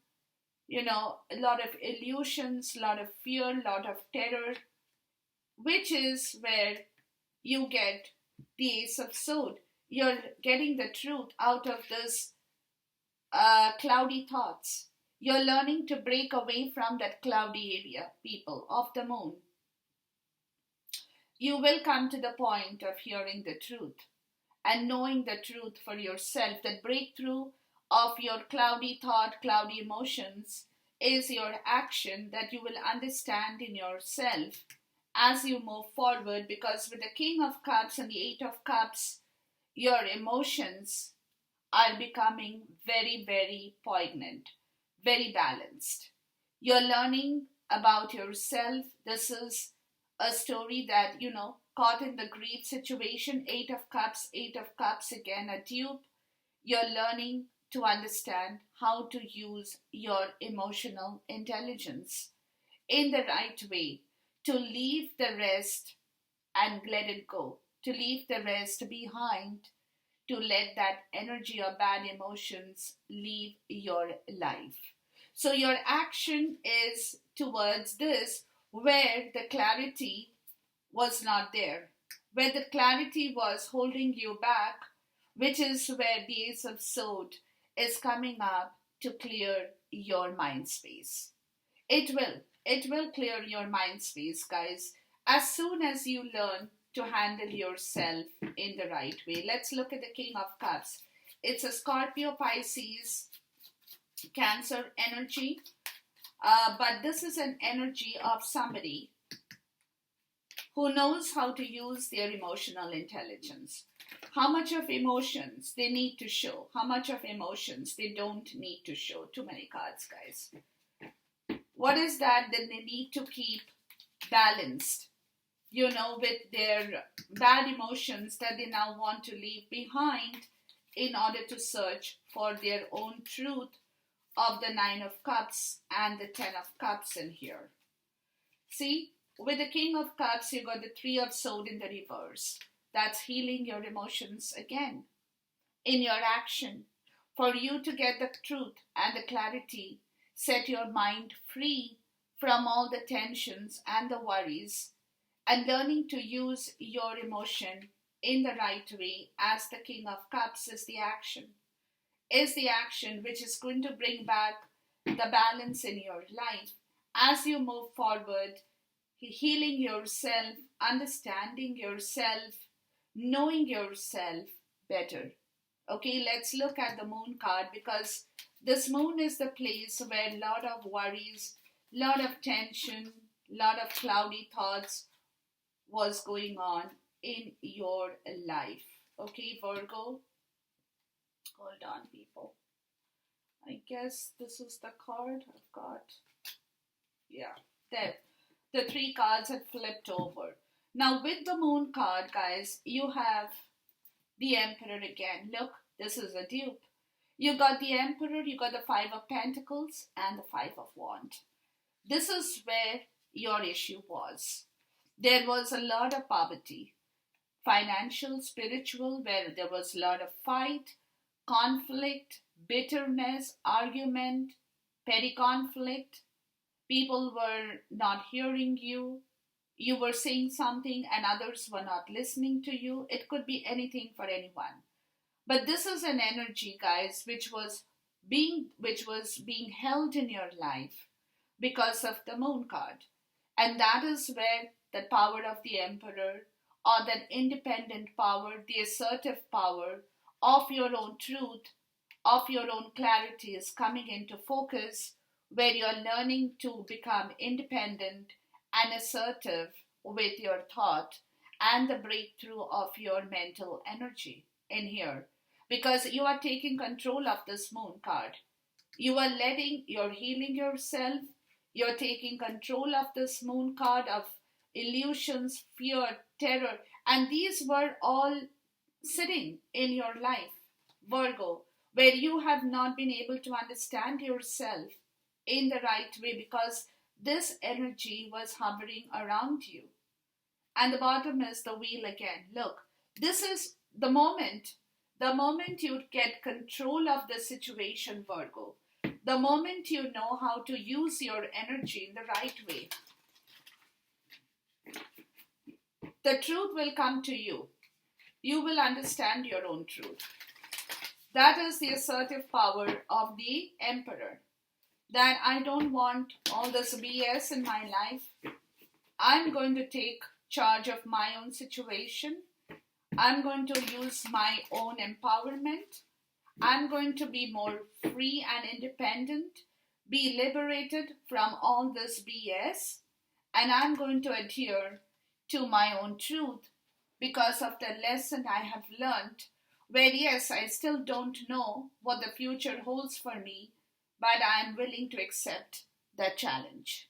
a lot of illusions, a lot of fear, a lot of terror, which is where you get the Ace of Swords. You're getting the truth out of this cloudy thoughts. You're learning to break away from that cloudy area, people of the Moon. You will come to the point of hearing the truth and knowing the truth for yourself. That breakthrough of your cloudy thought, cloudy emotions is your action that you will understand in yourself as you move forward, because with the King of Cups and the Eight of Cups, your emotions are becoming very, very poignant, very balanced. You're learning about yourself. This is a story that, caught in the grief situation, Eight of Cups, again a dupe. You're learning to understand how to use your emotional intelligence in the right way, to leave the rest and let it go, to leave the rest behind, to let that energy or bad emotions leave your life. So your action is towards this, where the clarity was not there, where the clarity was holding you back, which is where the Ace of Swords is coming up to clear your mind space. It will clear your mind space, guys, as soon as you learn to handle yourself in the right way. Let's look at the King of Cups. It's a Scorpio, Pisces, Cancer energy. But this is an energy of somebody who knows how to use their emotional intelligence. How much of emotions they need to show, how much of emotions they don't need to show. Too many cards, guys. What is that they need to keep balanced, with their bad emotions that they now want to leave behind in order to search for their own truth of the Nine of Cups and the Ten of Cups in here. See, with the King of Cups, you got the Three of Swords in the reverse. That's healing your emotions again in your action. For you to get the truth and the clarity, set your mind free from all the tensions and the worries, and learning to use your emotion in the right way, as the King of Cups is the action which is going to bring back the balance in your life as you move forward, healing yourself, understanding yourself, knowing yourself better. Okay, let's look at the Moon card, because this Moon is the place where a lot of worries, a lot of tension, a lot of cloudy thoughts was going on in your life. Okay, Virgo. Hold on, people. I guess this is the card I've got. Yeah, there. The three cards had flipped over. Now with the Moon card, guys, you have the Emperor again. Look, this is a dupe. You got the Emperor, you got the Five of Pentacles and the Five of Wands. This is where your issue was. There was a lot of poverty, financial, spiritual, where there was a lot of fight, conflict, bitterness, argument, petty conflict. People were not hearing you. You were saying something and others were not listening to you. It could be anything for anyone. But this is an energy, guys, which was which was being held in your life because of the moon card. And that is where the power of the emperor, or that independent power, the assertive power of your own truth, of your own clarity is coming into focus, where you're learning to become independent and assertive with your thought and the breakthrough of your mental energy in here. Because you are taking control of this moon card. You're healing yourself. You're taking control of this moon card of illusions, fear, terror. And these were all sitting in your life, Virgo, where you have not been able to understand yourself in the right way because this energy was hovering around you. And the bottom is the wheel again. Look, this is the moment you get control of the situation, Virgo, the moment you know how to use your energy in the right way, the truth will come to you. You will understand your own truth. That is the assertive power of the emperor. That I don't want all this BS in my life. I'm going to take charge of my own situation. I'm going to use my own empowerment. I'm going to be more free and independent, be liberated from all this BS, and I'm going to adhere to my own truth because of the lesson I have learned, where yes, I still don't know what the future holds for me, but I'm willing to accept the challenge.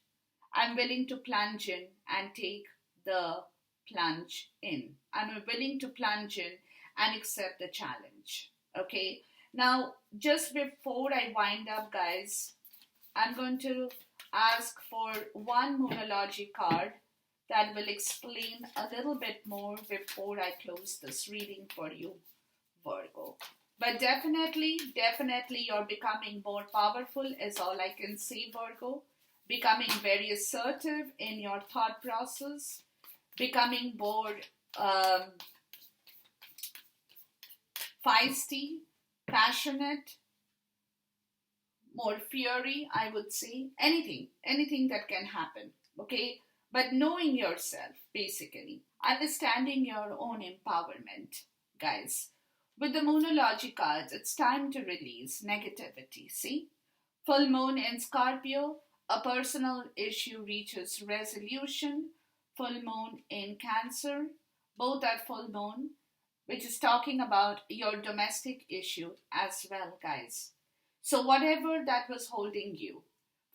I'm willing to plunge in and take the plunge in. I'm willing to plunge in and accept the challenge. Okay. Now, just before I wind up, guys, I'm going to ask for one Moonology card that will explain a little bit more before I close this reading for you, Virgo. But definitely, you're becoming more powerful is all I can say, Virgo. Becoming very assertive in your thought process. Becoming more feisty, passionate, more fury, I would say. Anything that can happen, okay? But knowing yourself, basically. Understanding your own empowerment, guys. With the Moonology cards, it's time to release negativity, see? Full moon in Scorpio, a personal issue reaches resolution. Full moon in Cancer, both are full moon, which is talking about your domestic issue as well, guys. So whatever that was holding you,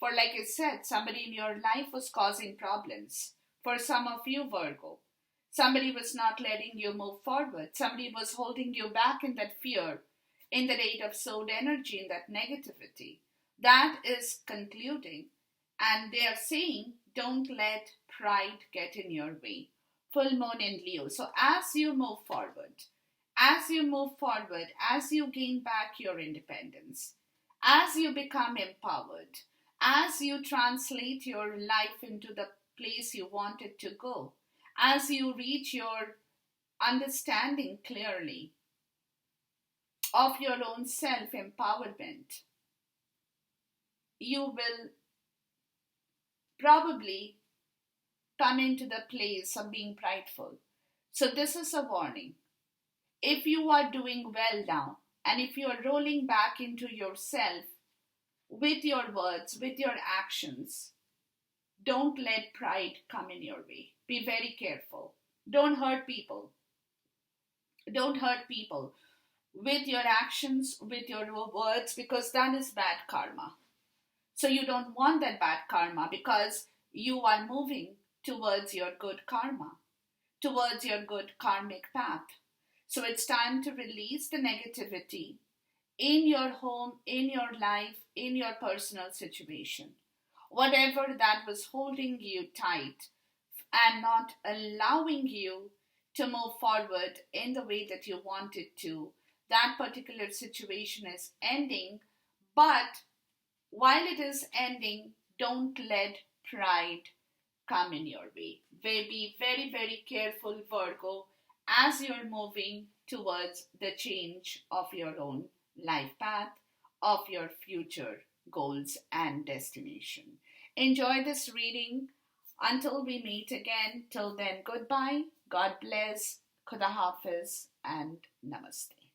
for like I said, somebody in your life was causing problems. For some of you, Virgo, somebody was not letting you move forward. Somebody was holding you back in that fear, in that Eight of Sword energy, in that negativity. That is concluding. And they are saying, don't let pride get in your way. Full moon in Leo. So as you move forward, as you gain back your independence, as you become empowered, as you translate your life into the place you want it to go, as you reach your understanding clearly of your own self-empowerment, you will probably come into the place of being prideful. So this is a warning. If you are doing well now, and if you are rolling back into yourself with your words, with your actions, don't let pride come in your way. Be very careful. Don't hurt people. Don't hurt people with your actions, with your words, because that is bad karma. So you don't want that bad karma because you are moving towards your good karma, towards your good karmic path. So it's time to release the negativity in your home, in your life, in your personal situation. Whatever that was holding you tight and not allowing you to move forward in the way that you wanted to, that particular situation is ending. But while it is ending, don't let pride come in your way. Be very, very careful, Virgo, as you're moving towards the change of your own life path, of your future goals and destination. Enjoy this reading. Until we meet again, till then, goodbye, God bless, Khuda Hafiz, and Namaste.